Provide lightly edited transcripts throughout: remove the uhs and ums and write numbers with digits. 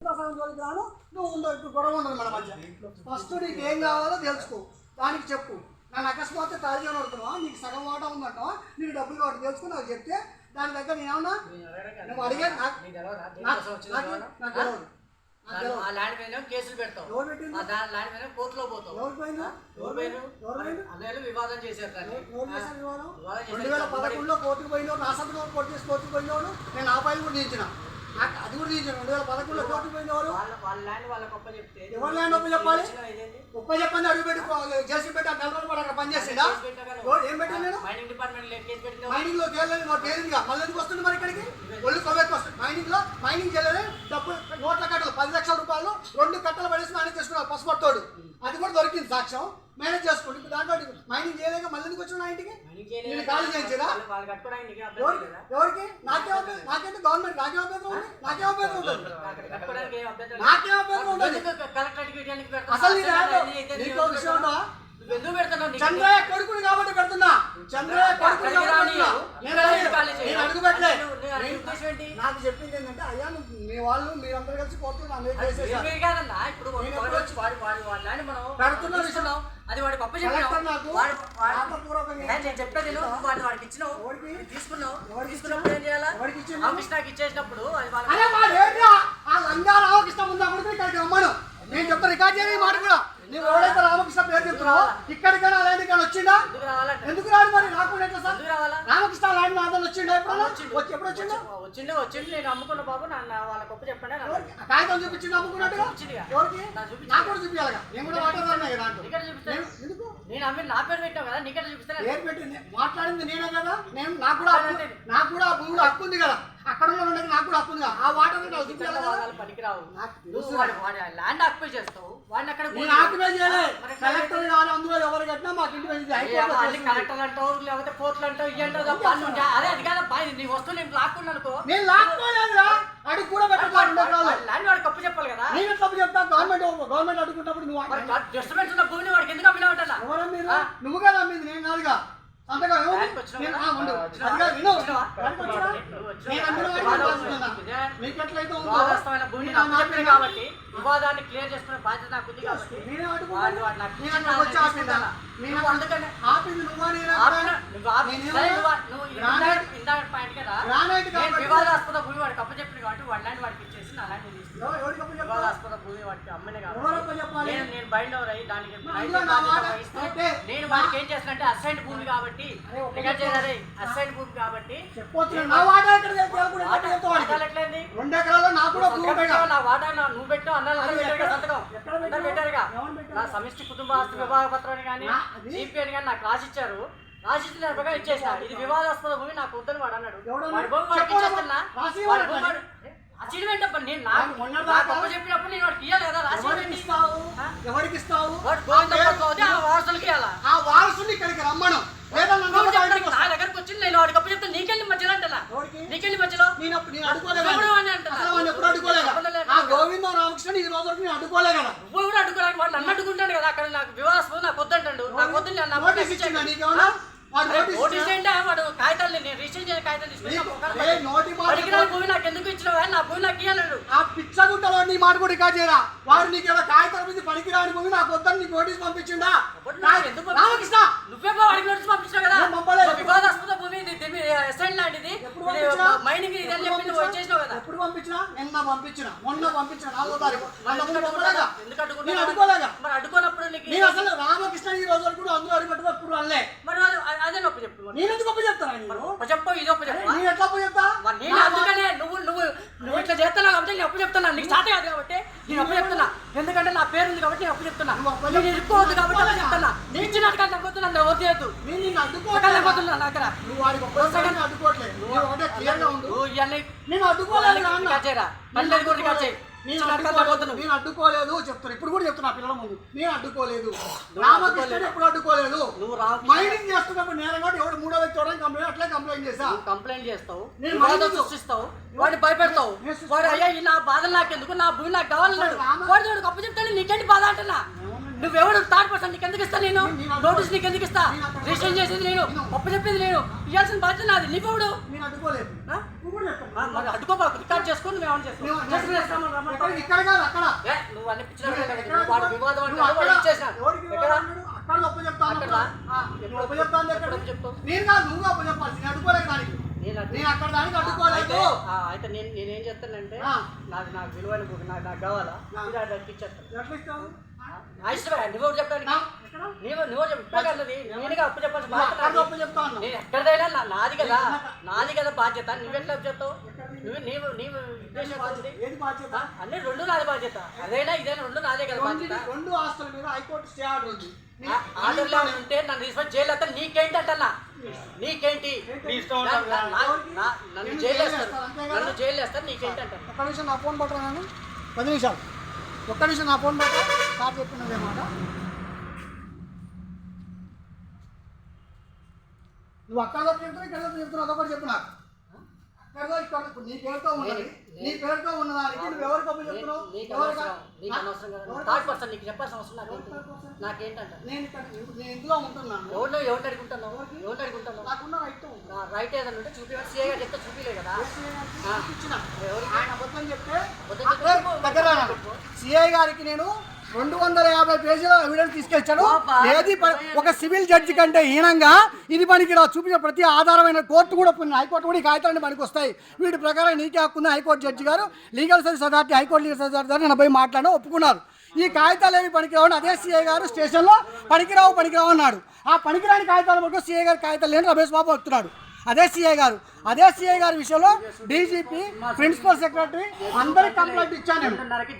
రాను నువ్వు ఉండవు గొడవ ఉండదు మన మధ్య. ఫస్ట్ నీకు ఏం కావాలో తెలుసుకో, దానికి చెప్పు. నన్ను అకస్మాత్తు తాజా నడుతున్నావా, నీకు సగం వాటా ఉందంటావా, నీకు డబ్బులు కావాలి తెలుసుకుని నాకు చెప్తే దాని దగ్గర నేనేమన్నా నువ్వు అడిగే కేసులు పెడతావు, కోర్టులో పోతావు. వివాదం చేశారు. 2011లో కోర్టుకు పోయినోడు, నా సంతకం కోర్టు చేసి కోర్టుకు పోయినోడు, నేను ఆ ఫైల్ కూడా తీయించిన, అది కూడా తీయించాను. 2011లో కోర్టుకు పోయినవాడు ఎవరు ల్యాండ్ ఒప్ప చెప్పాలి, ఒప్ప చెప్పండి. అడుగు పెట్టి చేసి పెట్టి ఆ 4 రోజులు కూడా అక్కడ పనిచేసిందా? ఏం పెట్టాను నేను మైనింగ్ లో చేయలేదు, మాకు తేలిందిగా. మళ్ళీ ఎందుకు వస్తుంది మరి ఇక్కడికి? ఒళ్ళు కొవ్వెత్తి వస్తుంది. మైనింగ్ చేయలేదు, డబ్బులు నోట్ల కట్టలు 10 లక్షల రూపాయలు 2 కట్టలు పడేసి నాని చేసుకున్నాడు పసుపట్టోడు. అది కూడా దొరికింది సాక్ష్యం, మేనేజ్ చేసుకోండి. ఇప్పుడు దాంట్లో మైనింగ్ చేయలేక మళ్ళీ ఎందుకు వచ్చిన ఇంటికి? నేను ఖాళీ చేయించరా ఎవరికి? నాకేంటి గవర్నమెంట్ నాకే అభ్యంతరం ఉంది, నాకే అభ్యంతరం ఉంటుంది, నాకే అభ్యంతరం ఉంటుంది. అసలు నీకు విషయం ఉందా? చంద్రయ్య కొడుకుని కాబట్టి పెడుతున్నా, చంద్రయ్య కొడుకుని నేను అడుగు పెట్టలే. నాకు చెప్పింది ఏంటంటే, అయ్యా మీ వాళ్ళు మీరందరూ కలిసి కోర్టులో నా మీద పెడుతున్న విషయం అది వాడి పప్పు చెప్పేది వాడికి ఇచ్చినావు, తీసుకున్నావు. తీసుకున్నప్పుడు ఏం చేయాలా? రామకృష్ణకి ఇచ్చేసినప్పుడు రామకృష్ణ ముందా కూడా ఇక్కడికి రమ్మను. నేను చెప్తా, రికార్డ్ చేయని మాట కూడా. నువ్వు ఎవడైతే రామకృష్ణ పేరు చెప్తున్నావు, ఇక్కడికైనా అలాంటి కానీ వచ్చిందా? ఎందుకు రాడు మరి? నాకు ఎట్లా సార్ రామకృష్ణ అలాంటి నాదలు వచ్చిండా? ఎప్పుడు ఎప్పుడు వచ్చిండు? వచ్చిండు. నేను అమ్ముకున్న బాబు వాళ్ళ గొప్ప చెప్పండి. కాగితం చూపించింది అమ్ముకున్నట్టుగా. ఎవరికి? నాకు కూడా చూపించాలి. నేను కూడా మాట్లాడుతున్నాయి కదా. నేను అమ్మి నా పేరు పెట్టావు కదా, నీకెట్లా చూపిస్తాను? పేరు పెట్టి మాట్లాడింది నేనే కదా. నేను నాకు కూడా ఆ భూమిలో హక్కు ఉంది కదా, అక్కడ ఉండేది నాకు కూడా హక్కు ఉంది కదా. ఆ వాటర్ పనికిరావు. ల్యాండ్ ఆక్యుపై చేస్తావు, వాడిని అక్కడ కలెక్టర్ కాదు. అందులో ఎవరు కట్టినా మాకు ఇంటి కలెక్టర్ అంటావు, లేకపోతే కోర్టులు అంటావు, ఇవి అంటావు తప్ప అదే అది కాదు. నీ వస్తువు నేను లాక్కున్నాను అనుకో, నేను లాక్కోలేదురా. అడుగు కూడా ల్యాండ్ వాడు కప్పు చెప్పాలి కదా. నేను తప్పు చెప్తా. గవర్నమెంట్ అడుగున్నప్పుడు నువ్వు డిస్టర్బెన్స్ ఉన్న భూమిని వాడికి ఎందుకు అమ్మినా ఉంటా? ఎవరు మీరు? నువ్వు కదా అమ్మింది, నేను కాదుగా. సంతకం కాబట్టి వివాదాన్ని క్లియర్ చేసుకునే బాధ్యత నాకు ఉంది. కాబట్టి వివాదాస్పద భూమి వాడికి అప్పు చెప్పింది కాబట్టి వాడి వాడికి ఇచ్చేసి నా ల్యాండ్ వివాదాస్పద భూమి వాడికి అమ్మనే కాబట్టి నేను బైండ్ ఓవర్ అయ్యి దానికి నేను వాడికి ఏం చేస్తానంటే అసైన్ భూమి కాబట్టి అసైన్ భూమి కాబట్టి నా వాటా నువ్వు పెట్టావు అన్న పెట్టారుగా. నా సమిష్టి కుటుంబ ఆస్తి విభాగ పత్రాన్ని కానీ జీపీ అని కానీ నాకు రాసిచ్చారు. రాసిచ్చిన ప్రకారం ఇచ్చేసిన. ఇది వివాదాస్పద భూమి నాకు వద్దని వాడు అన్నాడు. వాడి భూమి వాడికి ఇచ్చేస్తున్నా. అచీవ్మెంట్ నేను నాకు చెప్పినప్పుడు నేను వాడికి ఇవ్వాలి కదా. ఎవరికి ఇస్తావు? వారసులకి ఇవ్వాలా? ఆ వారసుని ఇక్కడికి రమ్మను. నా దగ్గరకు వచ్చి నేను వాడికి అప్పు చెప్తే నీకెళ్ళి మధ్యలో అంటా, నీకెళ్ళి మధ్యలో గోవింద రామకృష్ణ ఈ రోజు నేను అడ్డుకోలే కదా. నువ్వు కూడా అడ్డుకోలేక వాడు నన్ను అడ్డుకుంటాడు కదా. అక్కడ నాకు వివాదాస్పదం నాకు వద్దంటాడు. నాకు వద్దు వాడు కాగితాలు నేను రిజిస్టర్ చేసిన కాగితాలు తీసుకుని భూమి నాకు ఎందుకు ఇచ్చినావు? నా భూమి నాకు ఇవ్వలేడు. ఆ పిచ్చగుంటలో నీ మాట కూడా రికార్డ్ చేయరా. వాడు నీకు ఏదో కాగితాల మీద పనికిరాని భూమి నాకు వద్దని నీకు నోటీస్ పంపించిండా? రామకృష్ణ నువ్వే వాడికి నోటీస్ పంపించావు కదా. వివాదాస్పద భూమి అసైన్ ల్యాండ్ ఇది, మైనింగ్ ఇది అని చెప్పి నువ్వు వచ్చేసినావు కదా. ఎప్పుడు పంపించినా? మొన్న పంపించిన 4వ తారీఖు. ఎందుకు అడ్డుకోలేగా? మరి అడ్డుకోనప్పుడు నేను అసలు రామకృష్ణ ఈ రోజు వరకు అందరూ అడుగుపెట్టుకో ఎప్పుడు అనలే. మరి అదే నొప్పి చెప్పు. నేను ఎందుకు గొప్ప చెప్తాను? చెప్పు ఇది గొప్ప చెప్పు. నేను ఎట్లా చెప్తా? నేను అందుకనే నువ్వు ఇట్లా చేస్తున్నావు కాబట్టి నేను అప్పు చెప్తున్నా. నీకు చేత కాదు కాబట్టి నేను అప్పు చెప్తున్నా. ఎందుకంటే నా పేరు ఉంది కాబట్టి నేను అప్పు చెప్తున్నా. నేను ఇరుక్కోవద్దు కాబట్టి అప్పు చెప్తున్నా. నీ ఇచ్చిన అడగాలి నవ్వుతున్నా, నేను వద్దు చేయొద్దు. నేను అడ్డుకోవట్లేదు. నేను అడ్డుకోలేదు. నేను అడ్డుకోలేదు చెప్తున్నా. ఇప్పుడు కూడా చెప్తున్నా పిల్లల ముందు, నేను అడ్డుకోలేదు. రామకృష్ణ ఎప్పుడు అడ్డుకోలేదు. మైనింగ్ చేస్తున్నప్పుడు నేను కాబట్టి ఎవరు 3వ వ్యక్తి అట్లే కంప్లైంట్ చేస్తా. కంప్లైంట్ చేస్తావు, సృష్టిస్తావు, వాడిని భయపెడతావు. వాడు అయ్యా నా బాధలు నాకెందుకు, నా భూమి నాకు కావాలన్నాడు. వాడు గొప్ప చెప్తాను, నీకేంటి బాధ అంటున్నా? నువ్వెవడు థర్డ్ పర్సన్, నీకు ఎందుకు ఇస్తా? నేను నోటీస్ నీకు ఎందుకు ఇస్తా? రిజిస్టర్ చేసేది నేను, అప్పు చెప్పేది నేను, ఇవ్వాల్సిన బాధ్యత నాది. నీకెవడు? నేను అడ్డుకోలేదు. అడ్డుకోబాకు, రికార్డ్ చేసుకుని మేము చేస్తాం. రమ్మంటావు? ఇక్కడ కాదు అక్కడ. నువ్వు అన్ని పిచ్చిన వాడు వివాదం అంటే వాడు ఇచ్చేసాను. ఎక్కడ అక్కడ గొప్ప చెప్తాను. గొప్ప చెప్తాను ఎక్కడ చెప్తావు? నేను కాదు నువ్వు గొప్ప చెప్పాలి. నేను అడ్డుకోలేదు దానికి. నేను అక్కడ దానికి అడ్డుకోలేదు. అయితే నేనేం చేస్తానంటే నాకు విలువైన బుక్ నాకు కావాలా ఇచ్చేస్తాను. ఎట్లా ఇస్తావు? నువ్వు చెప్పడానికి నువ్వు చెప్పగలది నేనుగా అప్పు చెప్పాల్సి గొప్ప చెప్తాను. నేను ఎక్కడైనా నాది కదా బాధ్యత. నువ్వెట్లా చెప్తావు? నీవు ఏది బాధ్యత? అన్ని రెండు నాది బాధ్యత. అదైనా ఇదైనా రెండు నాదే కదా బాధ్యత. రెండు ఆస్తుల మీద హైకోర్టు స్టే ఆర్డర్ ఉంది. ఆర్డర్లో ఉంటే నన్ను తీసుకొని జైలు వస్తా. నీకేంటి అంటన్నా? నీకేంటి? నన్ను జైలు వేస్తాను. నీకేంటి అంటాను? ఒక్క నిమిషం నా ఫోన్ పట్టరాను. 10 నిమిషాలు. ఒక్క నిమిషం నా ఫోన్ పట్ట. సార్ చెప్పినదే మాట. నువ్వు అక్కడ చెప్తున్నావు ఇక్కడ చెప్తున్నావు. అదొకటి చెప్పు నాకు. అక్కడో ఇక్కడ నీ పేరుతో ఉన్నది. నీ పేరుతో ఉన్నదానికి నువ్వు ఎవరికి అప్పు చెప్తున్నావు? నీకు చెప్పాల్సిన అవసరం నాకేంటంటే నేను ఇందులో ఉంటున్నాను. ఎవరిని అడుగుంటున్నావు? నాకున్న రైట్ ఏదన్నా ఉంటే చూపి. సీఏ గారు చెప్తే చూపిలే కదా. ఆయన అబద్ధం చెప్తే దగ్గర సిఐ గారికి నేను 250 పేజీల ఎవిడెన్స్ తీసుకెళ్చాను. ఏది ఒక సివిల్ జడ్జి కంటే హీనంగా ఇది పనికి చూపించిన ప్రతి ఆధారమైన కోర్టు కూడా హైకోర్టు కూడా ఈ కాగితాలన్నీ పనికి వస్తాయి. వీటి ప్రకారం నీకే హక్కుంది. హైకోర్టు జడ్జి గారు legal service authority high court legal service authority నేను పోయి మాట్లాడినా ఒప్పుకున్నారు. ఈ కాగితాలు ఏమి పనికిరావు. అదే సిఐ గారు స్టేషన్లో పనికిరావు అన్నాడు. ఆ పనికిరాని కాగితాలు పట్టుకు సిఐ గారి కాగితాలు లేని రమేష్ బాబు వస్తున్నాడు. అదే సిఐ గారి విషయంలో డీజీపీ ప్రిన్సిపల్ సెక్రటరీ అందరికి కంప్లైంట్ ఇచ్చాను.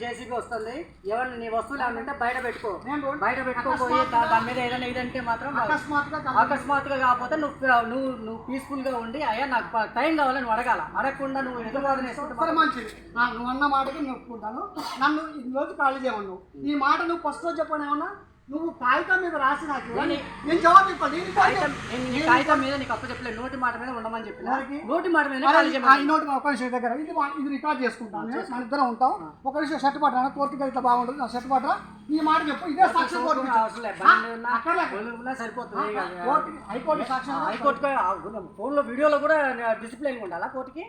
జేసీబీ వస్తుంది. ఎవరిని నీ వస్తువులు ఏమంటే బయట పెట్టుకోపోయి దాని మీద ఏదైనా ఇదంటే మాత్రం అకస్మాత్తుగా కాకపోతే నువ్వు పీస్ఫుల్ గా ఉండి అయ్యా నాకు టైం కావాలని నువ్వు అడగకుండా నువ్వు ఎదురువాదన వేసుకుంటే మంచిది. నువ్వు అన్న మాటకి నేను ఒప్పుకుంటాను. నన్ను ఈ రోజు ఖాళీ చేయమన్నావు. ఈ మాట నువ్వు ఫస్ట్ రోజు చెప్పాను. ఏమన్నా నువ్వు కాగితం మీద రాసి నాకు నేను జవాబు ఇవ్వాలి. కాగితం మీద నీకు అప్పు చెప్పలేదు. నోటి మాట మీద ఉండమని చెప్పిన. నోటి మాట మీద ఒక నిమిషం దగ్గర ఇది రికార్డ్ చేసుకుంటాను. మన ఇద్దరం ఉంటాం. ఒక నిమిషం షర్ట్ పట్టరా. కోర్టుకి ఇట్లా బాగుంటుంది. నా షర్ట్ పట్టరా. ఈ మాట చెప్పు. ఇదే సాక్ష్యం సరిపోతుంది. హైకోర్టు సాక్ష్యం హైకోర్టు ఫోన్లో వీడియోలో కూడా డిసిప్లైన్ ఉండాలా కోర్టుకి?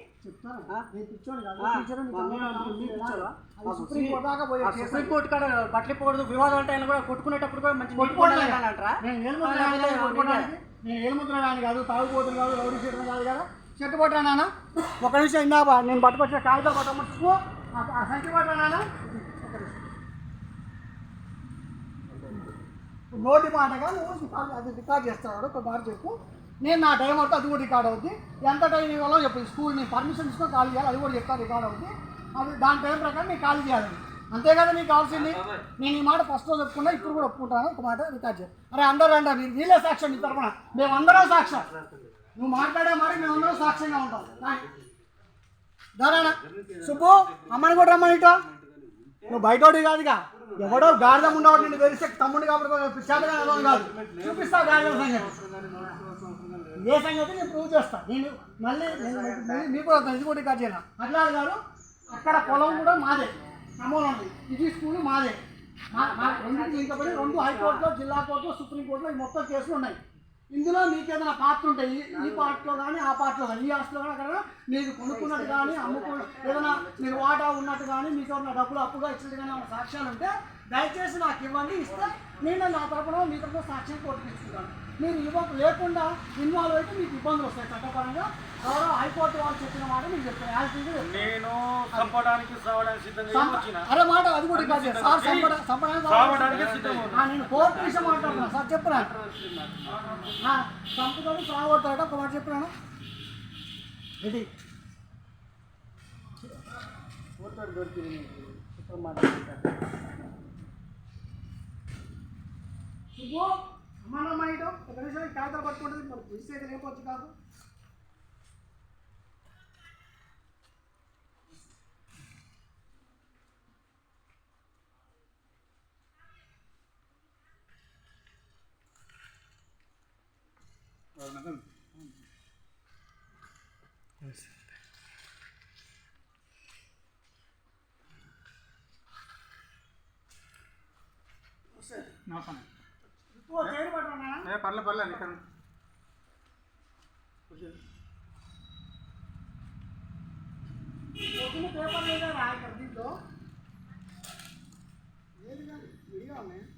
సుప్రీంకోర్టు కాడ పట్లిపోకూడదు. వివాదం అంటే ఆయన కూడా కొట్టుకునేటప్పుడు కూడా మంచి అంటారా? నేను ఏలుముద్రని కాదు, తాగుపోతులు కాదు, రౌడీ చేయడం కాదు కదా. చెట్టు పట్టానా? ఒక నిమిషం ఇందా నేను పట్టుకొచ్చిన కాగితాలు పట్టమట్టుకో. ఆ సంఖ్య పట్టానా? నోటి మాటగా నువ్వు అది రికార్డ్ చేస్తున్నాడు. ఒక మాట చెప్పు. నేను నా టైం అవుతుంది. అది కూడా రికార్డ్ అవుతుంది. ఎంత టైం ఇవ్వాలో చెప్పు. స్కూల్ నేను పర్మిషన్ తీసుకొని ఖాళీ చేయాలి. అది కూడా చెప్తాను. రికార్డ్ అవుతుంది. అది దాని టైం ప్రకారం నేను ఖాళీ చేయాలని. అంతే కదా నీకు కావాల్సింది. నేను ఈ మాట ఫస్ట్ రోజు చెప్పుకున్నా. ఇప్పుడు కూడా ఒప్పుకుంటాను. ఒక మాట రికార్డ్ చేయాలి. అరే అందరూ రండి. మీరు వీళ్ళే సాక్ష్యం. నీ తరఫున మేమందరం సాక్ష్యం. నువ్వు మాట్లాడే మాట మేమందరం సాక్ష్యంగా ఉంటాం. దారానా సుబ్బు అమ్మని కూడా రమ్మనిటో. నువ్వు బయటోడి కాదుగా. ఎవడో గాడిదం ఉండవాడు. నేను తెలిసే తమ్ముడు కాబట్టి చేతగా కాదు. చూపిస్తా గాడిదం సంగతి. ఏ సంగతి నేను ప్రూవ్ చేస్తాను. నేను మళ్ళీ మీకు ఇది కూడా రికార్డ్ చేయాలి. అట్లా గారు అక్కడ పొలం కూడా మాదే. ఖమ్మంలో ఉంది. ఇది స్కూల్ మాదే. రెండింటికి ఇంకా పడి 2 హైకోర్టులో, జిల్లా కోర్టులో, సుప్రీంకోర్టులో ఈ మొత్తం కేసులు ఉన్నాయి. ఇందులో మీకు ఏదైనా పార్ట్లు ఉంటాయి. ఈ పార్ట్లో కానీ ఆ పార్ట్లో కానీ ఈ ఆస్తిలో కానీ అక్కడ మీరు కొనుక్కున్నట్టు కానీ ఏదైనా మీరు వాటా ఉన్నట్టు కానీ మీకు ఏమైనా డబ్బులు అప్పుగా ఇచ్చినట్టు కానీ ఏమైనా సాక్ష్యాలు ఉంటే దయచేసి నాకు ఇవ్వండి. ఇస్తే నేను నా తరపున మీ తరపున సాక్ష్యం కోర్టుకు ఇచ్చుకుంటాను. మీరు లేకుండా ఇన్వాల్వ్ అయితే మీకు ఇబ్బందులు వస్తాయి చట్టపరంగా. ఎవరో హైకోర్టు వాళ్ళు చెప్పిన మాట మీకు చెప్తాను. అరే మాట అది కూడా రికార్డ్ చేస్తాను. నేను కోర్టు విషయం మాట్లాడుతున్నాను సార్. చెప్పురా చంపుతాడు సాగొడతాడట. ఒక మాట చెప్పినాను. ఇది కోర్టు దొరికింది. నువ్వు అమ్మనమ్మ ఇటో ఒక నిమిషం కాగితాలు పట్టుకుంటుంది. మనకు మిస్టేక్ లేకపోవచ్చు కాదు. పర్లేదు ఇక్కడ పేపర్ లేదా ఇక్కడ దీంట్లో అన్నయ్య